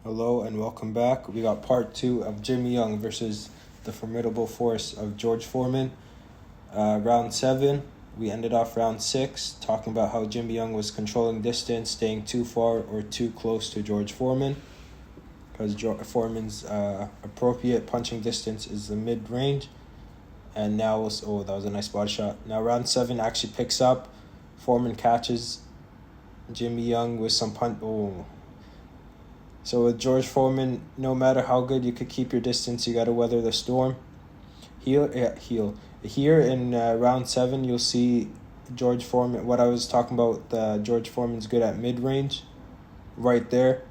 Hello and welcome back. We got part 2 of Jimmy Young versus the formidable force of George Foreman. Round 7, we ended off round 6 talking about how Jimmy Young was controlling distance, staying too far or too close to George Foreman, because Foreman's appropriate punching distance is the mid-range. And now, that was a nice body shot. Now round 7 actually picks up. Foreman catches Jimmy Young with some punch. So with George Foreman, no matter how good you could keep your distance, you got to weather the storm. Here in round 7, you'll see George Foreman. What I was talking about, George Foreman's good at mid-range, right there.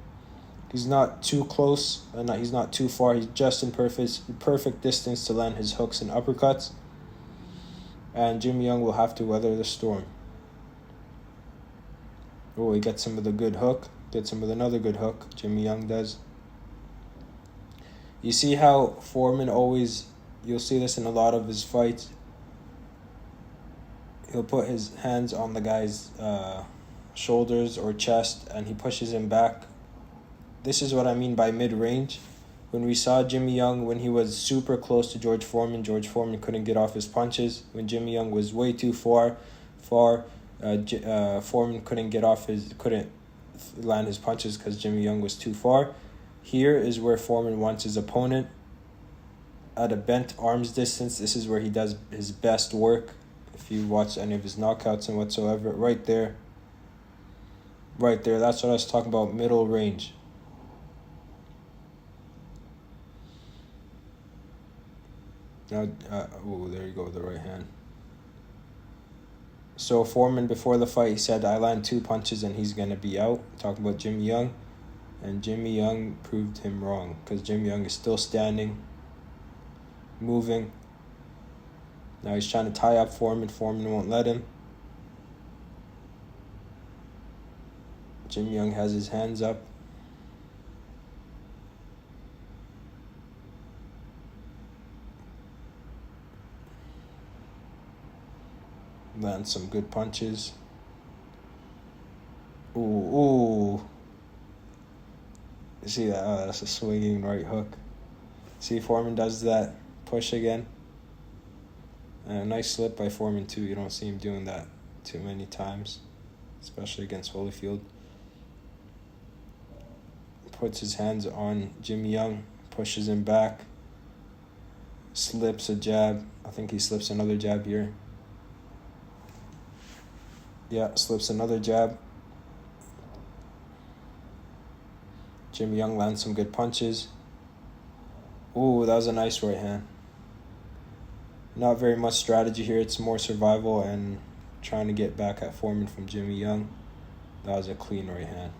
He's not too close, he's not too far. He's just in perfect distance to land his hooks and uppercuts. And Jimmy Young will have to weather the storm. Oh, he gets him with a good hook. Gets him with another good hook. Jimmy Young does. You see how Foreman always, you'll see this in a lot of his fights. He'll put his hands on the guy's shoulders or chest and he pushes him back. This is what I mean by mid-range. When we saw Jimmy Young, when he was super close to George Foreman couldn't get off his punches. When Jimmy Young was way too far, Foreman couldn't land his punches because Jimmy Young was too far. Here is where Foreman wants his opponent at a bent arm's distance. This is where he does his best work. If you watch any of his knockouts and whatsoever, right there, that's what I was talking about, middle range. Now, there you go, the right hand. So Foreman, before the fight, he said, I land 2 punches and he's going to be out. Talking about Jimmy Young. And Jimmy Young proved him wrong, because Jimmy Young is still standing, moving. Now he's trying to tie up Foreman. Foreman won't let him. Jimmy Young has his hands up. Land some good punches. Ooh. You see that? Oh, that's a swinging right hook. See, Foreman does that push again. And a nice slip by Foreman, too. You don't see him doing that too many times, especially against Holyfield. Puts his hands on Jimmy Young, pushes him back, slips a jab. I think he slips another jab here. Yeah, slips another jab. Jimmy Young lands some good punches. Ooh, that was a nice right hand. Not very much strategy here. It's more survival and trying to get back at Foreman from Jimmy Young. That was a clean right hand.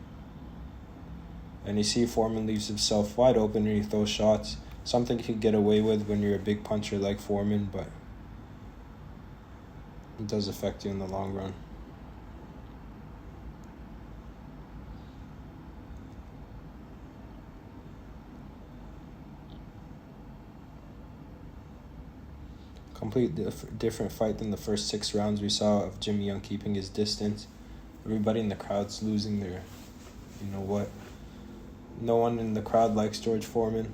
And you see Foreman leaves himself wide open when he throws shots. Something you can get away with when you're a big puncher like Foreman, but it does affect you in the long run. Completely different fight than the first 6 rounds we saw of Jimmy Young keeping his distance. Everybody in the crowd's losing their, you know what. No one in the crowd likes George Foreman.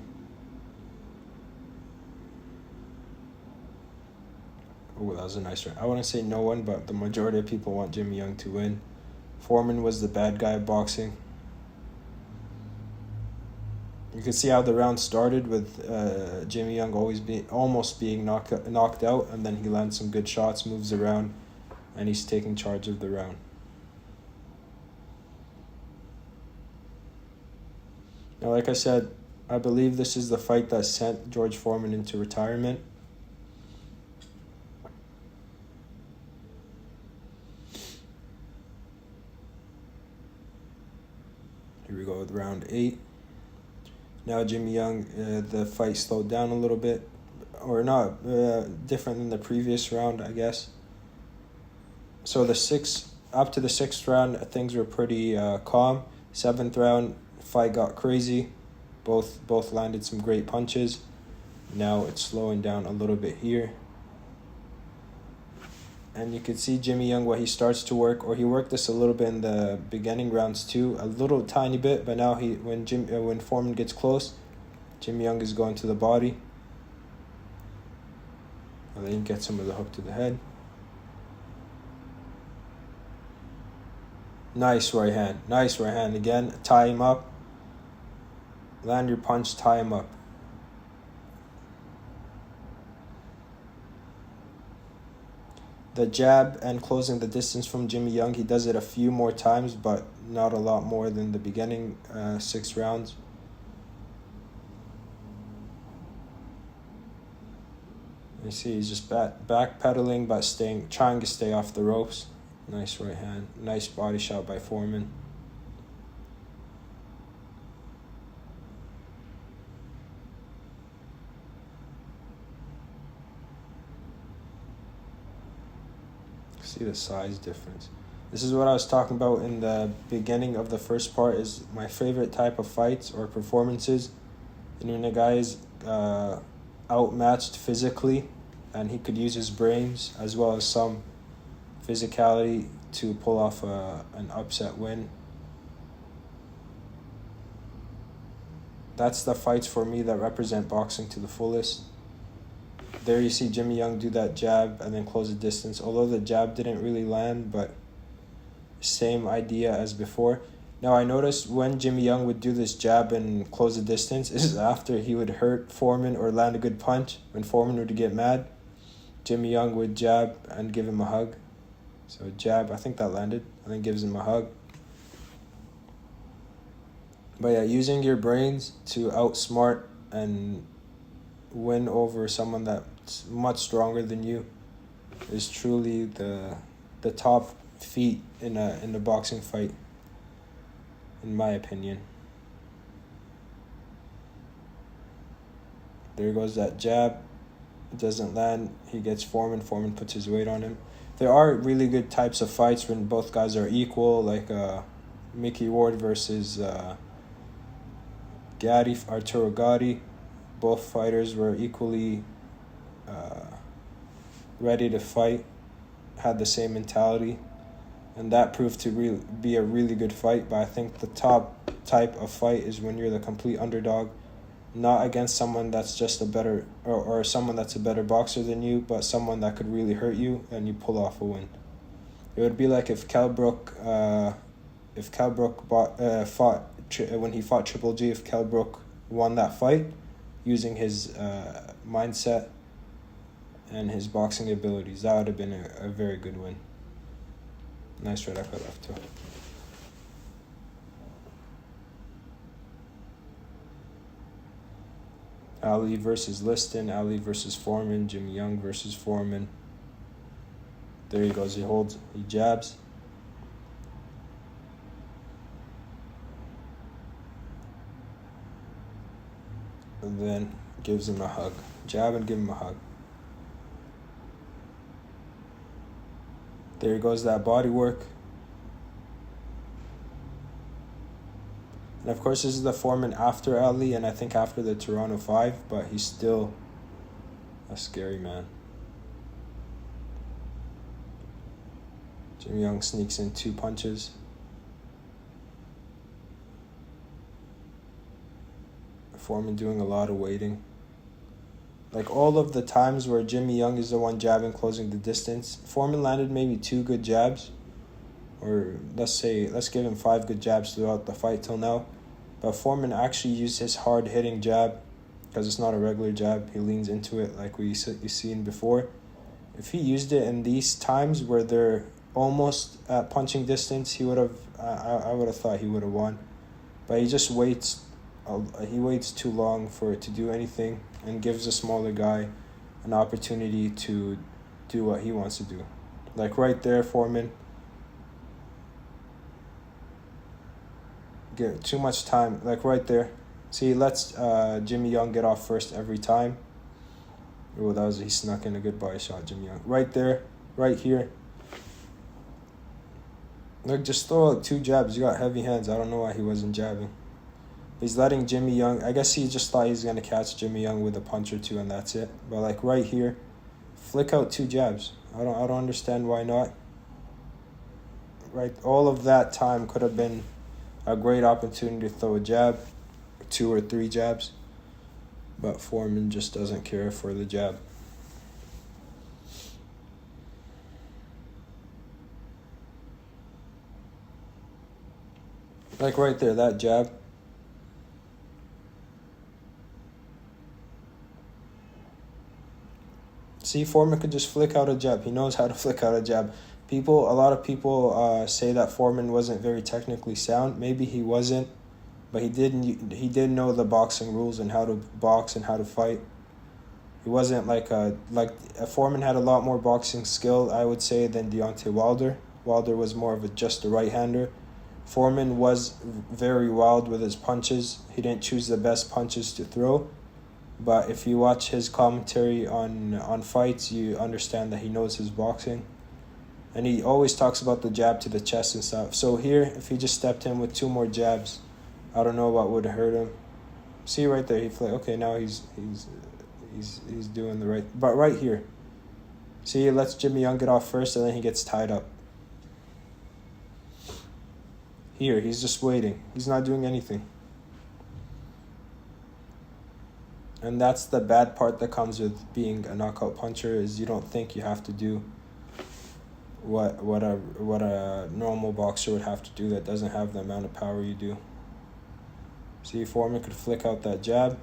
Oh, that was a nice round. I wouldn't say no one, but the majority of people want Jimmy Young to win. Foreman was the bad guy of boxing. You can see how the round started with Jimmy Young almost being knocked out, and then he lands some good shots, moves around, and he's taking charge of the round. Now, like I said, I believe this is the fight that sent George Foreman into retirement. Here we go with round 8. Now Jimmy Young, the fight slowed down a little bit, or not, different than the previous round, I guess. So up to the 6th round, things were pretty calm. 7th round, fight got crazy. Both landed some great punches. Now it's slowing down a little bit here. And you could see Jimmy Young, what he starts to work, or he worked this a little bit in the beginning rounds too, a little tiny bit. But now when Foreman gets close, Jimmy Young is going to the body. And then he gets him with a hook to the head. Nice right hand. Nice right hand again. Tie him up. Land your punch, tie him up. The jab and closing the distance from Jimmy Young, he does it a few more times, but not a lot more than the beginning 6 rounds. You see he's just backpedaling, but trying to stay off the ropes. Nice right hand. Nice body shot by Foreman. See the size difference. This is what I was talking about in the beginning of the first part, is my favorite type of fights or performances. And when a guy is outmatched physically and he could use his brains as well as some physicality to pull off an upset win. That's the fights for me that represent boxing to the fullest. There you see Jimmy Young do that jab and then close the distance. Although the jab didn't really land, but same idea as before. Now I noticed when Jimmy Young would do this jab and close the distance, this is after he would hurt Foreman or land a good punch. When Foreman would get mad, Jimmy Young would jab and give him a hug. So jab, I think that landed, and then gives him a hug. But yeah, using your brains to outsmart and win over someone that's much stronger than you is truly the top feat in a boxing fight, in my opinion. There goes that jab. It doesn't land. He gets Foreman. Foreman puts his weight on him. There are really good types of fights when both guys are equal, like Mickey Ward versus Arturo Gatti. Both fighters were equally ready to fight, had the same mentality, and that proved to be a really good fight. But I think the top type of fight is when you're the complete underdog, not against someone that's just a better or someone that's a better boxer than you, but someone that could really hurt you, and you pull off a win. It would be like if Kell Brook fought when he fought Triple G. If Kell Brook won that fight using his mindset and his boxing abilities, that would have been a very good win. Nice right upper left too. Ali versus Liston, Ali versus Foreman, Jimmy Young versus Foreman. There he goes, he jabs. And then gives him a hug. Jab and give him a hug. There goes that body work. And of course, this is the Foreman after Ali, and I think after the Toronto 5, but he's still a scary man. Jimmy Young sneaks in 2 punches. Foreman doing a lot of waiting. Like all of the times where Jimmy Young is the one jabbing, closing the distance, Foreman landed maybe 2 good jabs. Or let's give him 5 good jabs throughout the fight till now. But Foreman actually used his hard-hitting jab, because it's not a regular jab. He leans into it like you've seen before. If he used it in these times where they're almost at punching distance, he would have. I would have thought he would have won. But he just waits. He waits too long for it to do anything, and gives the smaller guy an opportunity to do what he wants to do. Like right there, Foreman. Get too much time, like right there. See, he lets Jimmy Young get off first every time. Oh, he snuck in a good body shot, Jimmy Young. Right there, right here. Look, just throw out 2 jabs. You got heavy hands. I don't know why he wasn't jabbing. He's letting Jimmy Young, I guess he just thought he's going to catch Jimmy Young with a punch or 2 and that's it. But like right here, flick out 2 jabs. I don't understand why not. Right, all of that time could have been a great opportunity to throw a jab, 2 or 3 jabs, but Foreman just doesn't care for the jab. Like right there, that jab. See, Foreman could just flick out a jab. He knows how to flick out a jab. A lot of people say that Foreman wasn't very technically sound. Maybe he wasn't, but he did know the boxing rules and how to box and how to fight. He wasn't like Foreman had a lot more boxing skill, I would say, than Deontay Wilder. Wilder was more of just a right-hander. Foreman was very wild with his punches. He didn't choose the best punches to throw. But if you watch his commentary on fights, you understand that he knows his boxing. And he always talks about the jab to the chest and stuff. So here, if he just stepped in with 2 more jabs, I don't know what would hurt him. See right there, he flicked. Okay, now he's doing the right. But right here, see, he lets Jimmy Young get off first, and then he gets tied up. Here, he's just waiting. He's not doing anything. And that's the bad part that comes with being a knockout puncher, is you don't think you have to do what a normal boxer would have to do that doesn't have the amount of power you do. See, Foreman could flick out that jab.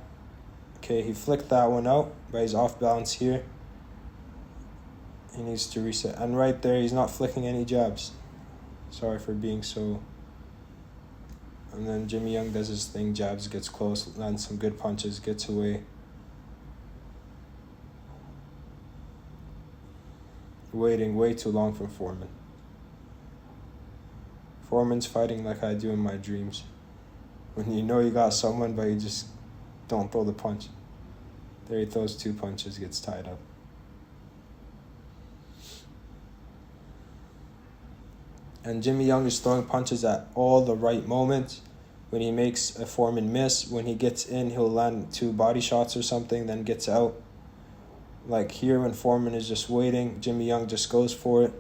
Okay, he flicked that one out, but he's off balance here. He needs to reset. And right there, he's not flicking any jabs. Sorry for being so... And then Jimmy Young does his thing, jabs, gets close, lands some good punches, gets away. Waiting way too long for Foreman. Foreman's fighting like I do in my dreams. When you know you got someone, but you just don't throw the punch. There he throws 2 punches, gets tied up. And Jimmy Young is throwing punches at all the right moments. When he makes a Foreman miss, when he gets in, he'll land 2 body shots or something, then gets out. Like here, when Foreman is just waiting, Jimmy Young just goes for it.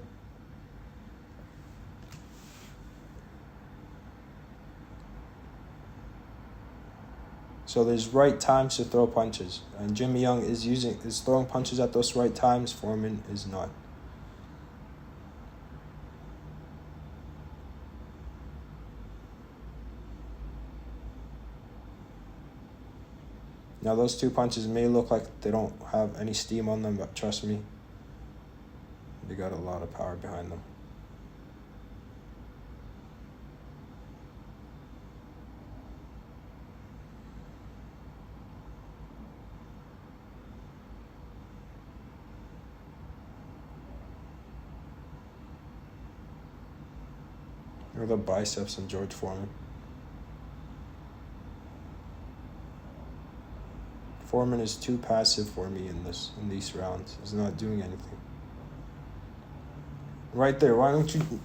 So there's right times to throw punches. And Jimmy Young is throwing punches at those right times. Foreman is not. Now those 2 punches may look like they don't have any steam on them, but trust me, they got a lot of power behind them. Or the biceps on George Foreman. Foreman is too passive for me in these rounds. He's not doing anything. Right there, why don't you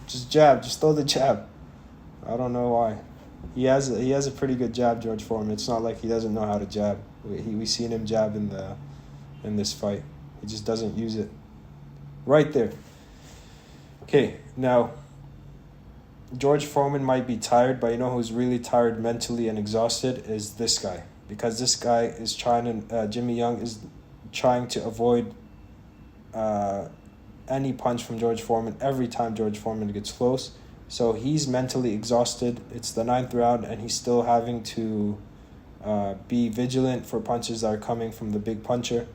just jab? Just throw the jab. I don't know why. He has a pretty good jab, George Foreman. It's not like he doesn't know how to jab. We seen him jab in this fight. He just doesn't use it. Right there. Okay, now George Foreman might be tired, but you know who's really tired mentally and exhausted is this guy. Because this guy is Jimmy Young is trying to avoid any punch from George Foreman every time George Foreman gets close. So he's mentally exhausted. It's the 9th round, and he's still having to be vigilant for punches that are coming from the big puncher.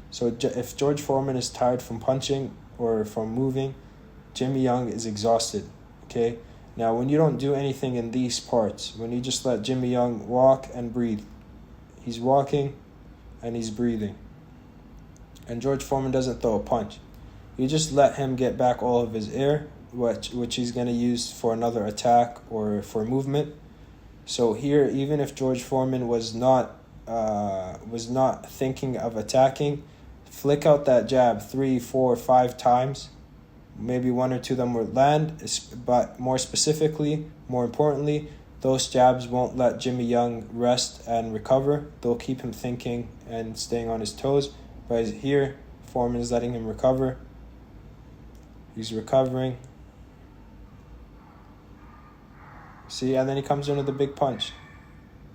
So if George Foreman is tired from punching or from moving, Jimmy Young is exhausted. Okay? Now, when you don't do anything in these parts, when you just let Jimmy Young walk and breathe, he's walking and he's breathing. And George Foreman doesn't throw a punch. You just let him get back all of his air, which he's going to use for another attack or for movement. So here, even if George Foreman was not thinking of attacking, flick out that jab 3, 4, 5 times. Maybe 1 or 2 of them will land, but more specifically, more importantly, those jabs won't let Jimmy Young rest and recover. They'll keep him thinking and staying on his toes. But here, Foreman is letting him recover. He's recovering. See, and then he comes in with a big punch.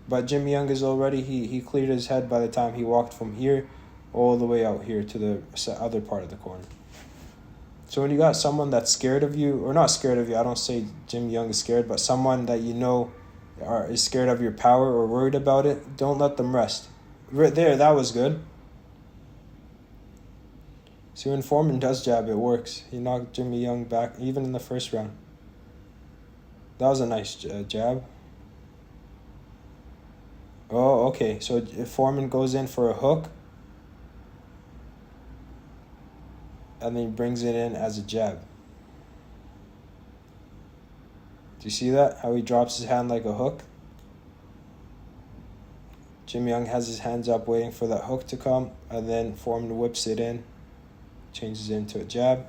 But Jimmy Young is already, he cleared his head by the time he walked from here all the way out here to the other part of the corner. So when you got someone that's scared of you, or not scared of you, I don't say Jimmy Young is scared, but someone that you know is scared of your power or worried about it, don't let them rest. Right there, that was good. See, when Foreman does jab, it works. He knocked Jimmy Young back, even in the first round. That was a nice jab. Oh, okay. So if Foreman goes in for a hook, and then he brings it in as a jab. Do you see that? How he drops his hand like a hook? Jimmy Young has his hands up waiting for that hook to come, and then Foreman whips it in, changes it into a jab.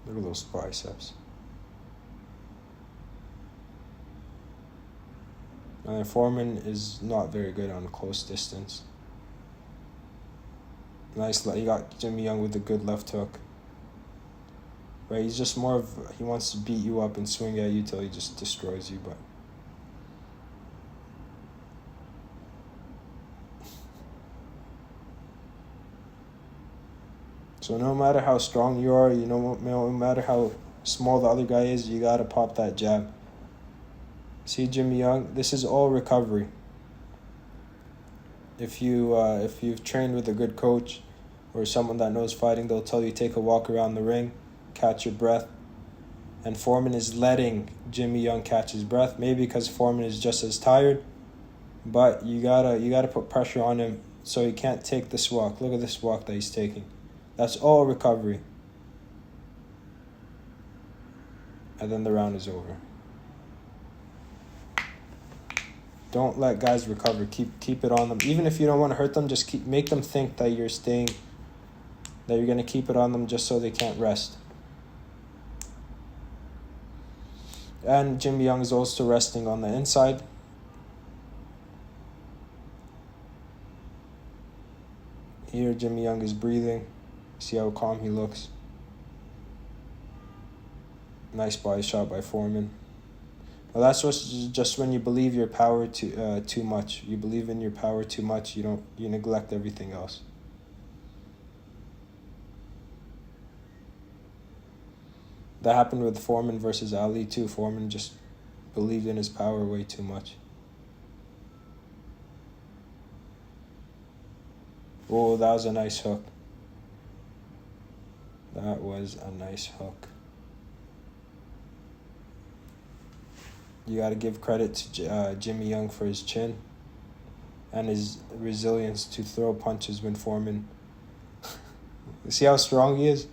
Look at those biceps. And Foreman is not very good on close distance. Nice, he got Jimmy Young with a good left hook. Right, he's just more of, he wants to beat you up and swing at you till he just destroys you, but. So no matter how strong you are, no matter how small the other guy is, you gotta pop that jab. See, Jimmy Young, this is all recovery. If you've trained with a good coach or someone that knows fighting, they'll tell you take a walk around the ring, catch your breath. And Foreman is letting Jimmy Young catch his breath, maybe because Foreman is just as tired, but you gotta put pressure on him so he can't take this walk. Look at this walk that he's taking. That's all recovery. And then the round is over. Don't let guys recover. Keep it on them. Even if you don't want to hurt them, just make them think that you're going to keep it on them just so they can't rest. And Jimmy Young is also resting on the inside. Here, Jimmy Young is breathing. See how calm he looks. Nice body shot by Foreman. Well, that's just when you believe your power too much. You believe in your power too much. You neglect everything else. That happened with Foreman versus Ali too. Foreman just believed in his power way too much. Oh, that was a nice hook. That was a nice hook. You got to give credit to Jimmy Young for his chin and his resilience to throw punches when Foreman. See how strong he is?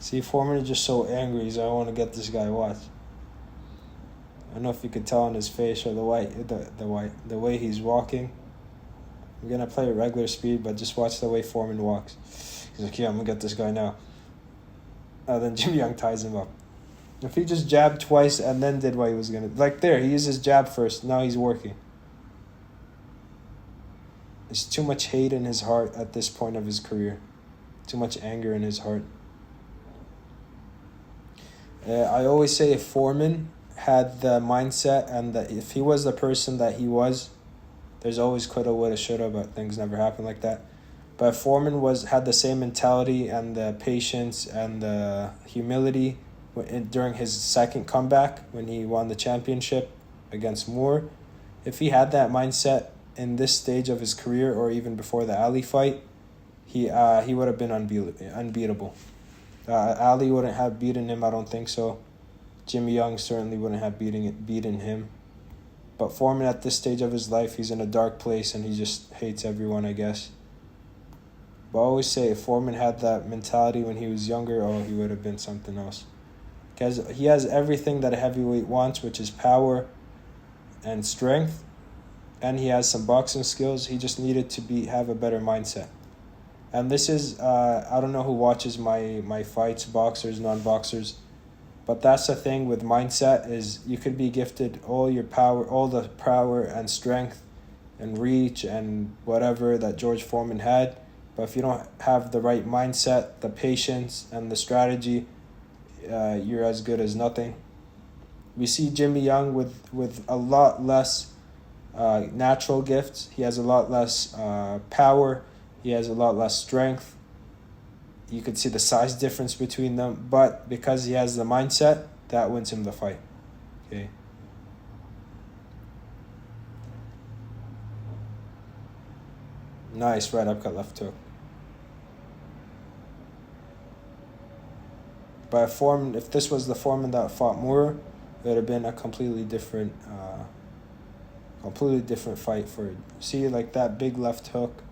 See, Foreman is just so angry. He's like, I want to get this guy watch. I don't know if you could tell on his face or the way he's walking. I'm gonna play at regular speed, but just watch the way Foreman walks. He's like, yeah, I'm gonna get this guy now. Then Jimmy Young ties him up. If he just jabbed twice and then did what he was gonna, like there, he used his jab first. Now he's working. There's too much hate in his heart at this point of his career. Too much anger in his heart. I always say if Foreman had the mindset and if he was the person that he was, there's always coulda, woulda, shoulda, but things never happen like that. But if Foreman had the same mentality and the patience and the humility during his second comeback when he won the championship against Moore, if he had that mindset in this stage of his career or even before the Ali fight, he would have been unbeatable. Ali wouldn't have beaten him, I don't think so. Jimmy Young certainly wouldn't have beaten him. But Foreman at this stage of his life, he's in a dark place and he just hates everyone, I guess. But I always say if Foreman had that mentality when he was younger, oh, he would have been something else. Because he has everything that a heavyweight wants, which is power and strength, and he has some boxing skills. He just needed to have a better mindset. And this is, I don't know who watches my fights, boxers, non-boxers, but that's the thing with mindset is you could be gifted all the power and strength and reach and whatever that George Foreman had, but if you don't have the right mindset, the patience, and the strategy, you're as good as nothing. We see Jimmy Young with a lot less natural gifts. He has a lot less power. He has a lot less strength. You could see the size difference between them, but because he has the mindset, that wins him the fight. Okay. Nice right uppercut, left hook. But if this was the Foreman that fought Moore, it would have been a completely different fight for it. See, like that big left hook.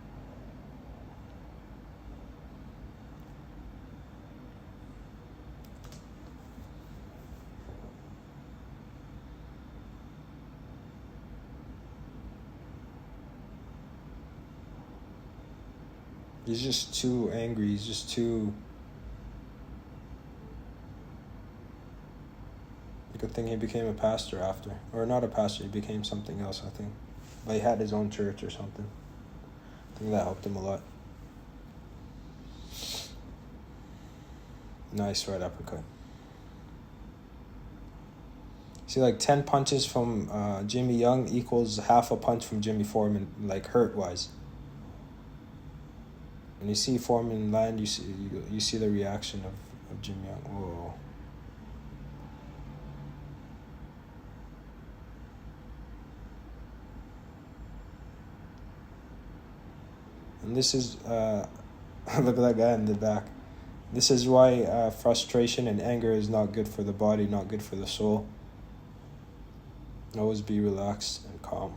He's just too angry. He's just too... Good thing he became a pastor after. Or not a pastor, he became something else, I think. But he had his own church or something. I think that helped him a lot. Nice right uppercut. See, like 10 punches from Jimmy Young equals half a punch from Jimmy Foreman, like hurt-wise. When you see Foreman land, you see the reaction of Jimmy Young. Whoa. And this is, look at that guy in the back. This is why frustration and anger is not good for the body, not good for the soul. Always be relaxed and calm.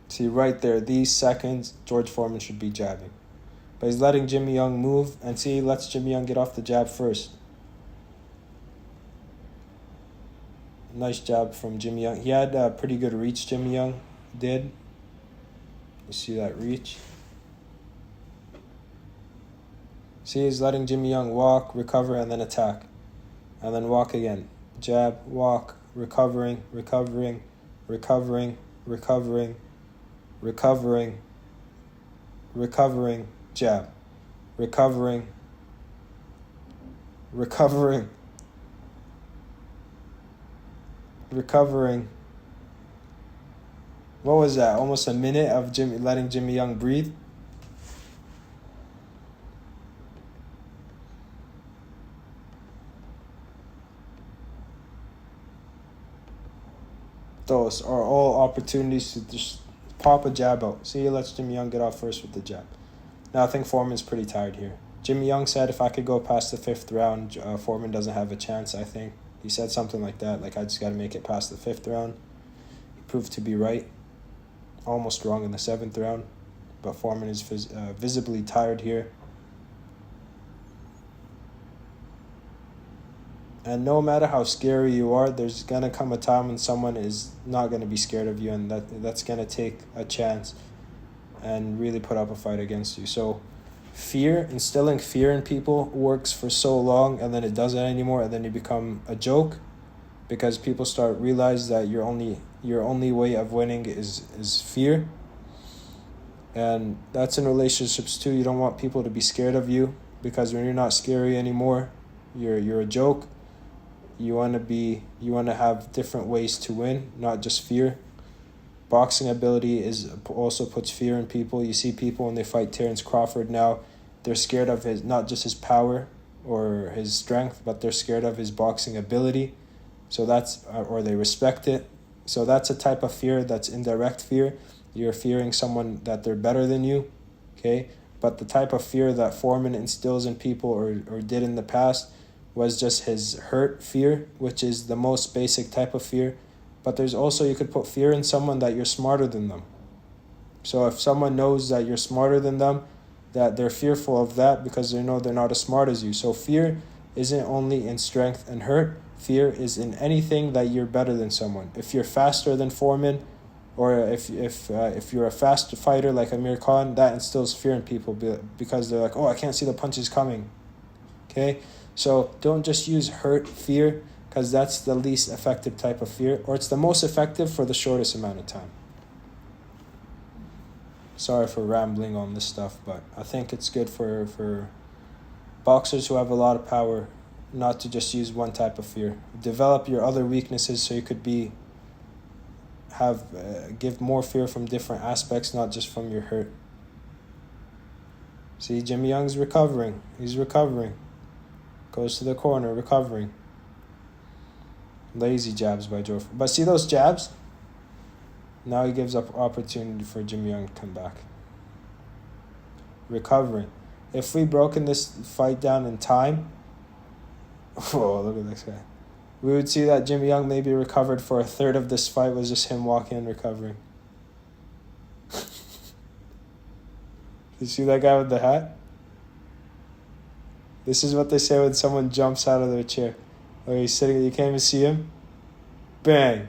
See, right there, these seconds, George Foreman should be jabbing. But he's letting Jimmy Young move, and see, he lets Jimmy Young get off the jab first. Nice jab from Jimmy Young. He had pretty good reach, Jimmy Young did. You see that reach? See, he's letting Jimmy Young walk, recover, and then attack. And then walk again. Jab, walk, recovering, recovering, recovering, recovering, recovering, recovering, jab, recovering, recovering, recovering. What was that? Almost a minute of letting Jimmy Young breathe. Those are all opportunities to just pop a jab out. See, he lets Jimmy Young get off first with the jab. Now I think Foreman's pretty tired here. Jimmy Young said if I could go past the 5th round, Foreman doesn't have a chance, I think. He said something like that, like I just got to make it past the 5th round. He proved to be right. Almost wrong in the 7th round. But Foreman is visibly tired here. And no matter how scary you are, there's going to come a time when someone is not going to be scared of you, and that's going to take a chance and really put up a fight against you. So instilling fear in people works for so long, and then it doesn't anymore, and then you become a joke because people start realize that your only way of winning is fear. And that's in relationships too. You don't want people to be scared of you, because when you're not scary anymore, you're a joke. You want to have different ways to win, not just fear. Boxing ability also puts fear in people. You see people when they fight Terrence Crawford now, they're scared of not just his power or his strength, but they're scared of his boxing ability. So or they respect it. So that's a type of fear that's indirect fear. You're fearing someone that they're better than you, okay? But the type of fear that Foreman instills in people or did in the past was just his hurt fear, which is the most basic type of fear. But there's also, you could put fear in someone that you're smarter than them. So if someone knows that you're smarter than them, that they're fearful of that because they know they're not as smart as you. So fear isn't only in strength and hurt. Fear is in anything that you're better than someone. If you're faster than Foreman, or if you're a fast fighter like Amir Khan, that instills fear in people because they're like, oh, I can't see the punches coming. Okay? So don't just use hurt, fear, because that's the least effective type of fear, or it's the most effective for the shortest amount of time. Sorry for rambling on this stuff, but I think it's good for boxers who have a lot of power not to just use one type of fear. Develop your other weaknesses so you could give more fear from different aspects, not just from your hurt. See, Jimmy Young's recovering. He's recovering. Goes to the corner, recovering. Lazy jabs by George. But see those jabs? Now he gives up opportunity for Jimmy Young to come back. Recovering. If we broken this fight down in time, oh, look at this guy. We would see that Jimmy Young maybe recovered for a third of this fight was just him walking and recovering. You see that guy with the hat? This is what they say when someone jumps out of their chair. Or he's sitting, you can't even see him. Bang!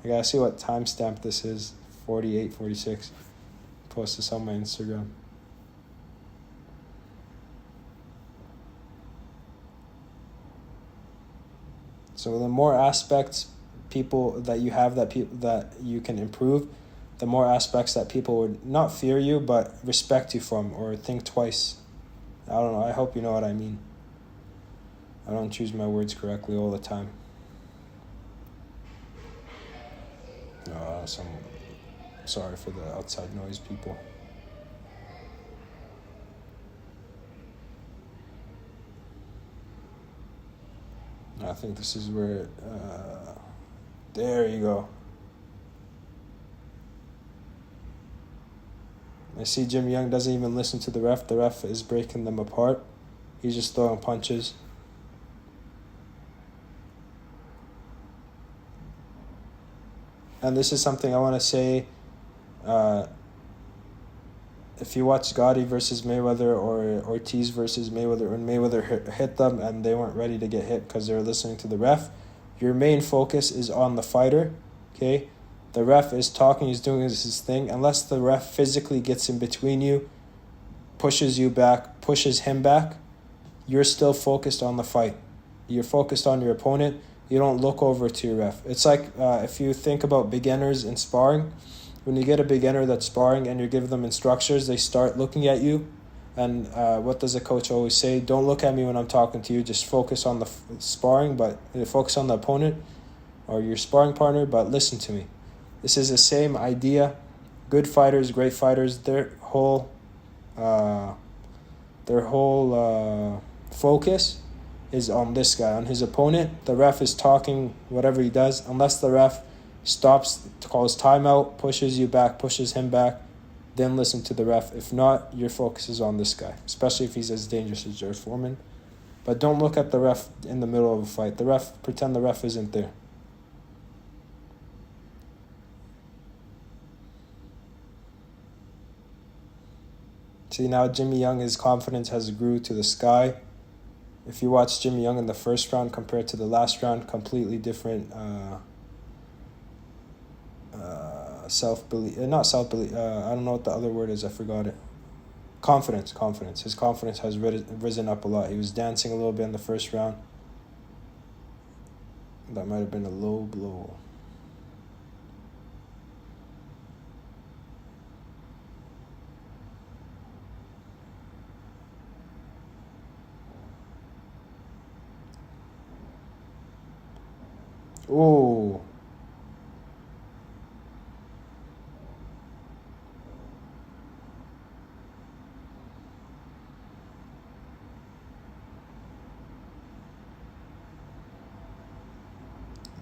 I gotta see what timestamp this is. 48:46. Post this on my Instagram. So the more aspects people that you have that you can improve, the more aspects that people would not fear you but respect you from or think twice. I don't know. I hope you know what I mean. I don't choose my words correctly all the time. Sorry for the outside noise, people. I think this is where... there you go. I see Jimmy Young doesn't even listen to the ref. The ref is breaking them apart. He's just throwing punches. And this is something I want to say. If you watch Gotti versus Mayweather or Ortiz versus Mayweather, when Mayweather hit them and they weren't ready to get hit because they were listening to the ref, your main focus is on the fighter, okay? The ref is talking, he's doing his thing. Unless the ref physically gets in between you, pushes you back, pushes him back, you're still focused on the fight. You're focused on your opponent. You don't look over to your ref. It's like if you think about beginners in sparring, when you get a beginner that's sparring and you give them instructions, they start looking at you. And what does a coach always say? Don't look at me when I'm talking to you. Just focus on the sparring, but focus on the opponent or your sparring partner, but listen to me. This is the same idea. Good fighters, great fighters, their whole focus is on this guy, on his opponent. The ref is talking whatever he does. Unless the ref stops, calls timeout, pushes you back, pushes him back, then listen to the ref. If not, your focus is on this guy, especially if he's as dangerous as George Foreman. But don't look at the ref in the middle of a fight. Pretend the ref isn't there. See, now Jimmy Young, his confidence has grew to the sky. If you watch Jimmy Young in the first round compared to the last round, completely different self-belief. Not self-belief. I don't know what the other word is. I forgot it. Confidence. His confidence has risen up a lot. He was dancing a little bit in the first round. That might have been a low blow. Oh.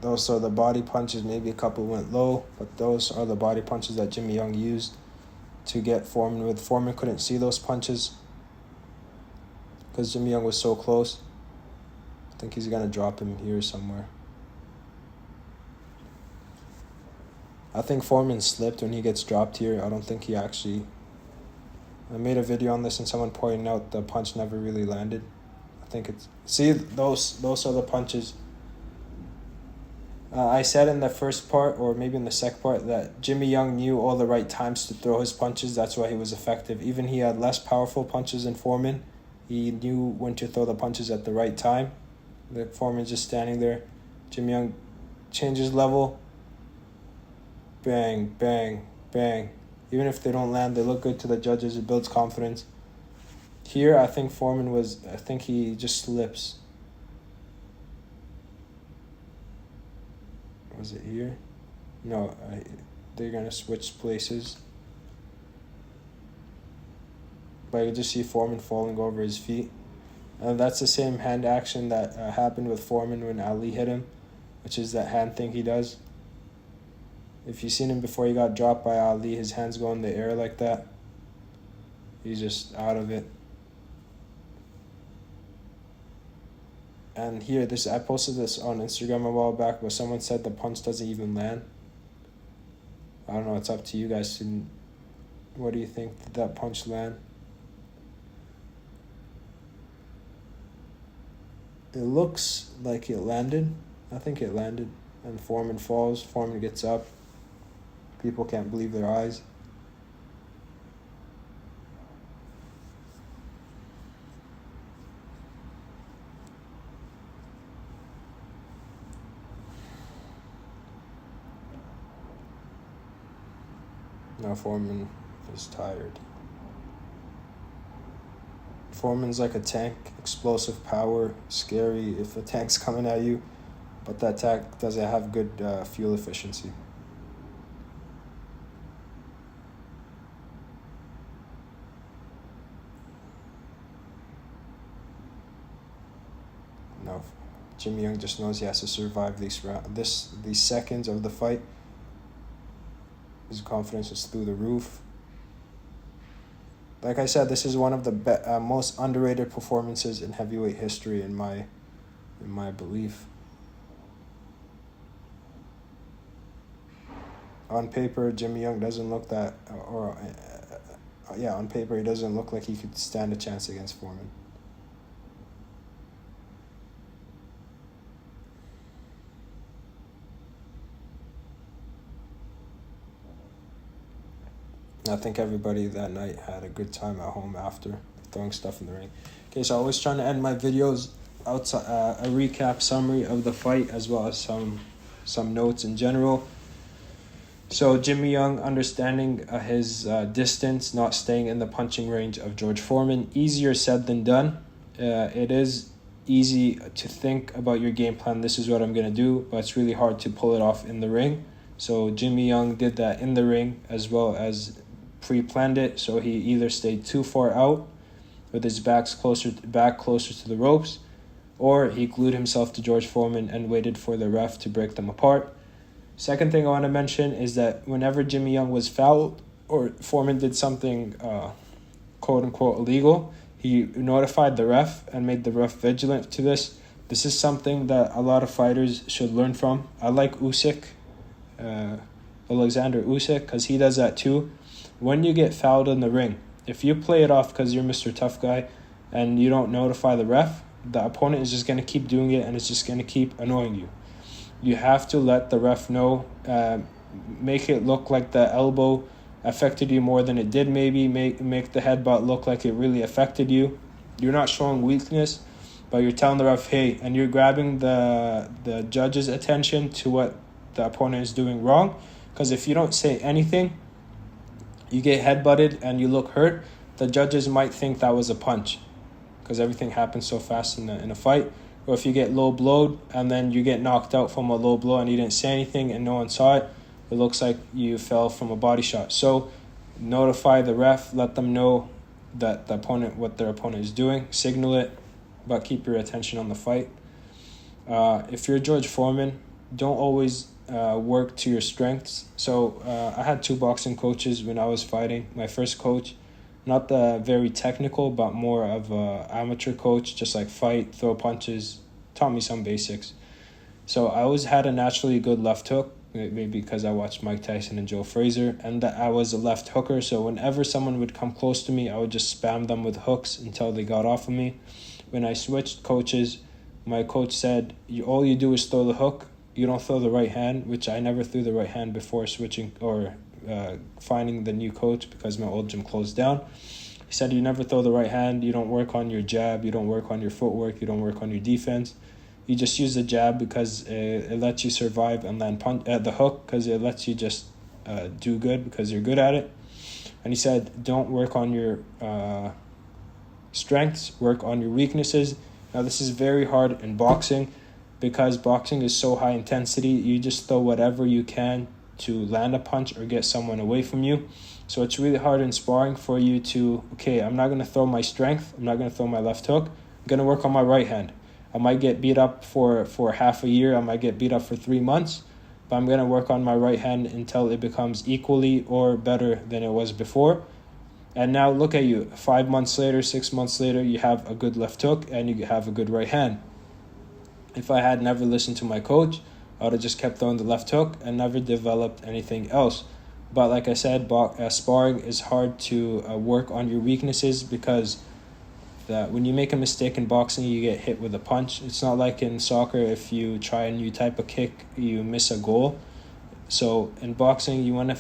Those are the body punches. Maybe a couple went low, but those are the body punches that Jimmy Young used to get Foreman with. Foreman couldn't see those punches because Jimmy Young was so close. I think he's going to drop him here somewhere. I think Foreman slipped when he gets dropped here. I don't think he actually... I made a video on this and someone pointed out the punch never really landed. I think it's... See, those are the punches. I said in the first part, or maybe in the second part, that Jimmy Young knew all the right times to throw his punches. That's why he was effective. Even he had less powerful punches than Foreman. He knew when to throw the punches at the right time. The Foreman's just standing there. Jimmy Young changes level. Bang, bang, bang. Even if they don't land, they look good to the judges. It builds confidence. Here, I think I think he just slips. Was it here? No, they're going to switch places. But I could just see Foreman falling over his feet. That's the same hand action that happened with Foreman when Ali hit him, which is that hand thing he does. If you've seen him before he got dropped by Ali, his hands go in the air like that. He's just out of it. And here, I posted this on Instagram a while back, but someone said the punch doesn't even land. I don't know, it's up to you guys. What do you think? Did that punch land? It looks like it landed. I think it landed. And Foreman falls. Foreman gets up. People can't believe their eyes. Now Foreman is tired. Foreman's like a tank, explosive power, scary if a tank's coming at you, but that tank doesn't have good fuel efficiency. No, Jimmy Young just knows he has to survive these seconds of the fight. His confidence is through the roof. Like I said, this is one of the most underrated performances in heavyweight history, in my belief. On paper, Jimmy Young doesn't look that, on paper he doesn't look like he could stand a chance against Foreman. I think everybody that night had a good time at home after throwing stuff in the ring. Okay, so I was trying to end my videos outside a recap summary of the fight as well as some notes in general. So Jimmy Young understanding his distance, not staying in the punching range of George Foreman. Easier said than done. It is easy to think about your game plan. This is what I'm going to do, but it's really hard to pull it off in the ring. So Jimmy Young did that in the ring as well as pre-planned it, so he either stayed too far out with his back closer to the ropes, or he glued himself to George Foreman and waited for the ref to break them apart. Second thing I want to mention is that whenever Jimmy Young was fouled or Foreman did something quote-unquote illegal, he notified the ref and made the ref vigilant to this. This is something that a lot of fighters should learn from. I like Alexander Usyk, because he does that too. When you get fouled in the ring, if you play it off because you're Mr. Tough Guy and you don't notify the ref, the opponent is just going to keep doing it and it's just going to keep annoying you. You have to let the ref know, make it look like the elbow affected you more than it did maybe, make the headbutt look like it really affected you. You're not showing weakness, but you're telling the ref, hey, and you're grabbing the judge's attention to what the opponent is doing wrong. Because if you don't say anything, you get headbutted and you look hurt, the judges might think that was a punch because everything happens so fast in a fight. Or if you get low blowed and then you get knocked out from a low blow and you didn't say anything and no one saw it, it looks like you fell from a body shot. So notify the ref, let them know that what their opponent is doing, signal it, but keep your attention on the fight. If you're George Foreman, don't always work to your strengths. So I had 2 boxing coaches when I was fighting. My first coach, not the very technical, but more of a amateur coach, just like fight, throw punches, taught me some basics. So I always had a naturally good left hook, maybe because I watched Mike Tyson and Joe Frazier, and that I was a left hooker. So whenever someone would come close to me, I would just spam them with hooks until they got off of me. When I switched coaches, my coach said, all you do is throw the hook. You don't throw the right hand, which I never threw the right hand before switching or finding the new coach because my old gym closed down. He said, you never throw the right hand. You don't work on your jab. You don't work on your footwork. You don't work on your defense. You just use the jab because it lets you survive and land the hook because it lets you just do good because you're good at it. And he said, don't work on your strengths. Work on your weaknesses. Now, this is very hard in boxing because boxing is so high intensity. You just throw whatever you can to land a punch or get someone away from you. So it's really hard in sparring for you to, okay, I'm not going to throw my strength. I'm not going to throw my left hook. I'm going to work on my right hand. I might get beat up for half a year. I might get beat up for 3 months. But I'm going to work on my right hand until it becomes equally or better than it was before. And now look at you. 5 months later, 6 months later, you have a good left hook and you have a good right hand. If I had never listened to my coach, I would have just kept throwing the left hook and never developed anything else. But like I said, sparring is hard to work on your weaknesses because when you make a mistake in boxing, you get hit with a punch. It's not like in soccer, if you try a new type of kick, you miss a goal. So in boxing, you want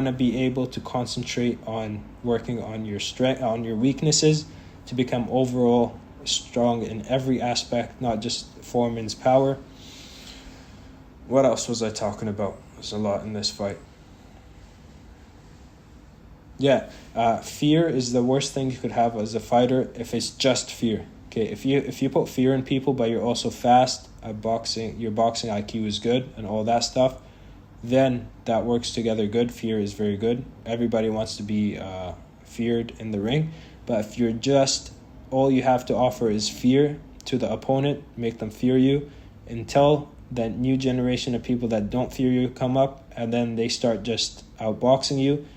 to be able to concentrate on working on your strength, on your weaknesses, to become overall strong in every aspect, not just Foreman's power. What else was I talking about? There's a lot in this fight. Yeah, fear is the worst thing you could have as a fighter if it's just fear. Okay, if you put fear in people, but you're also fast at boxing, your boxing IQ is good and all that stuff, then that works together good. Fear is very good. Everybody wants to be feared in the ring. But if you're just, all you have to offer is fear to the opponent, make them fear you, until that new generation of people that don't fear you come up, and then they start just outboxing you.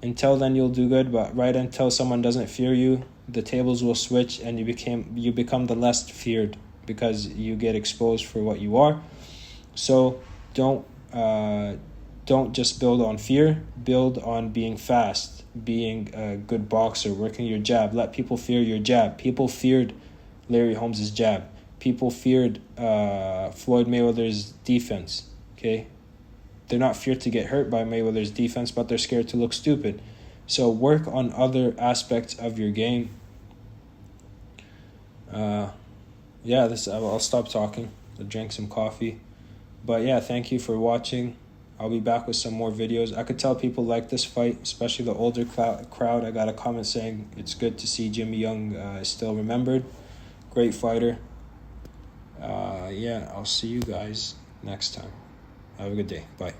Until then, you'll do good, but right until someone doesn't fear you, the tables will switch and you become the less feared because you get exposed for what you are. So don't just build on fear. Build on being fast, being a good boxer, working your jab. Let people fear your jab. People feared Larry Holmes' jab. People feared Floyd Mayweather's defense. Okay. They're not feared to get hurt by Mayweather's defense, but they're scared to look stupid. So work on other aspects of your game. I'll stop talking. I'll drink some coffee. But yeah, thank you for watching. I'll be back with some more videos. I could tell people like this fight, especially the older crowd. I got a comment saying it's good to see Jimmy Young is still remembered. Great fighter. I'll see you guys next time. Have a good day. Bye.